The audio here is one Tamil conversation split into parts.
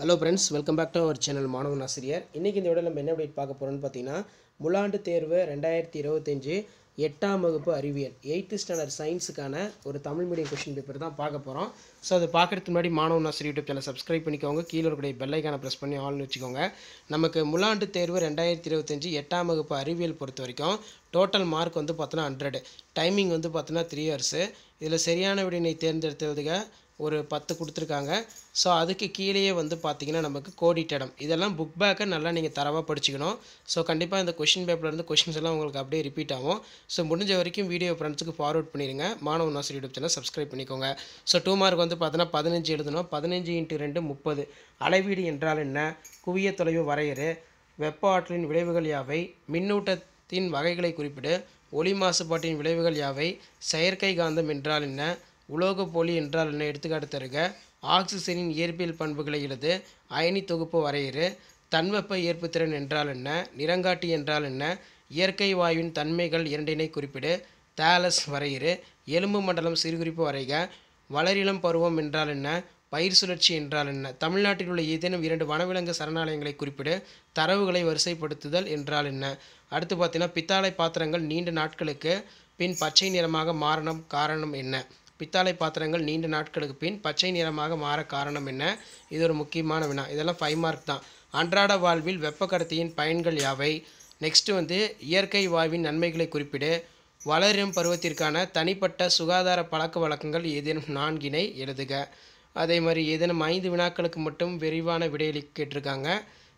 Hello friends, welcome back to our channel மாணவன் ஆசிரியர். இன்றைக்கி இந்த வீடியோவில் நம்ம என்ன அப்டேட் பார்க்க போகிறோம்னு பார்த்தீங்கன்னா, முழாண்டு தேர்வு 2025 8ஆம் வகுப்பு அறிவியல் 8th ஸ்டாண்டர்ட் சயின்ஸுக்கான ஒரு தமிழ் மீடியம் கொஷின் பேப்பர் தான் பார்க்க போகிறோம். ஸோ அதை பார்க்குறதுக்கு முன்னாடி மாணவன் ஆசிரியர் யூடியூப் சேனல் சப்ஸ்கிரைப் பண்ணிக்கோங்க. கீழே இருக்கக்கூடிய பெல் ஐக்கானை ப்ரெஸ் பண்ணி ஆல்னு வச்சுக்கோங்க. நமக்கு முழாண்டு தேர்வு 2025 8ஆம் வகுப்பு அறிவியல் பொறுத்த வரைக்கும் டோட்டல் மார்க் வந்து பார்த்தோன்னா 100. டைமிங் வந்து பார்த்தோன்னா 3 hours. இதில் சரியான விடையினை தேர்ந்தெடுத்ததுக்கு ஒரு 10 கொடுத்துருக்காங்க. ஸோ அதுக்கு கீழேயே வந்து பார்த்திங்கன்னா நமக்கு கோடிட்டடம் இதெல்லாம் புக் பேக்கை நல்லா நீங்கள் தரவாக படிச்சுக்கணும். ஸோ கண்டிப்பாக இந்த கொஷின் பேப்பர்லேருந்து கொஷின்ஸ் எல்லாம் உங்களுக்கு அப்படியே ரிப்பீட் ஆகும். ஸோ முடிஞ்ச வரைக்கும் வீடியோ ஃப்ரெண்ட்ஸுக்கு ஃபார்வர்ட் பண்ணிடுங்க. மாணவன் ஆசிரியர் யூடியூப் சேனல் சப்ஸ்கிரைப் பண்ணிக்கோங்க. ஸோ 2 மார்க் வந்து பார்த்தோன்னா 15 எழுதணும். 15 × 2 30. அளவீடு என்றால் என்ன? குவிய தொலைவு வரையறு. வெப்ப ஆற்றலின் விளைவுகள் யாவை? மின்னூட்டத்தின் வகைகளை குறிப்பிடு. ஒளி மாசுபாட்டின் விளைவுகள் யாவை? செயற்கை காந்தம் என்றால் என்ன? உலோகப்போலி என்றால் என்ன? எடுத்துக்காட்டு தருக. ஆக்சிஜனின் இயற்பியல் பண்புகளை எழுது. அயனி தொகுப்பு வரையறு. தன்வெப்ப ஏற்புத்திறன் என்றால் என்ன? நிறங்காட்டி என்றால் என்ன? இயற்கை வாயுவின் தன்மைகள் இரண்டினை குறிப்பிடு. தாலஸ் வரையறு. எலும்பு மண்டலம் சிறுகுறிப்பு வரைக. வளரிளம் பருவம் என்றால் என்ன? பயிர் சுழற்சி என்றால் என்ன? தமிழ்நாட்டில் உள்ள ஏதேனும் 2 வனவிலங்கு சரணாலயங்களை குறிப்பிடு. தரவுகளை வரிசைப்படுத்துதல் என்றால் என்ன? அடுத்து பார்த்தீங்கன்னா, பித்தாளை பாத்திரங்கள் நீண்ட நாட்களுக்கு பின் பச்சை நிறமாக மாறணும் காரணம் என்ன? பித்தாளை பாத்திரங்கள் நீண்ட நாட்களுக்கு பின் பச்சை நிறமாக மாற காரணம் என்ன? இது ஒரு முக்கியமான வினா. இதெல்லாம் 5 மார்க் தான். அன்றாட வாழ்வில் வெப்ப கடத்தியின் பயன்கள் யாவை? நெக்ஸ்ட்டு வந்து இயற்கை வாயுவின் நன்மைகளை குறிப்பிடு. வளரும் பருவத்திற்கான தனிப்பட்ட சுகாதார பழக்க வழக்கங்கள் ஏதேனும் 4 எழுதுக. அதே மாதிரி ஏதேனும் 5 வினாக்களுக்கு மட்டும் விரிவான விடையளி கேட்டிருக்காங்க.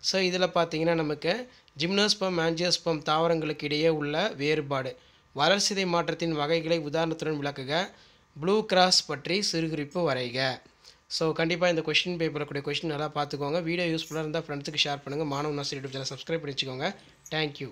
ஸோ இதில் பார்த்தீங்கன்னா நமக்கு ஜிம்னோஸ்பம் ஆஞ்சியோஸ்பம் தாவரங்களுக்கு இடையே உள்ள வேறுபாடு. வளர்சிதை மாற்றத்தின் வகைகளை உதாரணத்துடன் விளக்குக. ப்ளூ கிராஸ் பற்றி சிறுகுறிப்பு வரைக. ஸோ கண்டிப்பாக இந்த கொஷின் பேப்பரில் கூடிய கொஷின் நல்லா பார்த்துக்கோங்க. வீடியோ யூஸ்ஃபுல்லாக இருந்தால் ஃப்ரெண்ட்ஸுக்கு ஷேர் பண்ணுங்கள். மாணவன் ஆசிரியர் யூடியூப் சேனல் சப்ஸ்கிரைப் பண்ணி வச்சுக்கோங்க. தேங்க்யூ.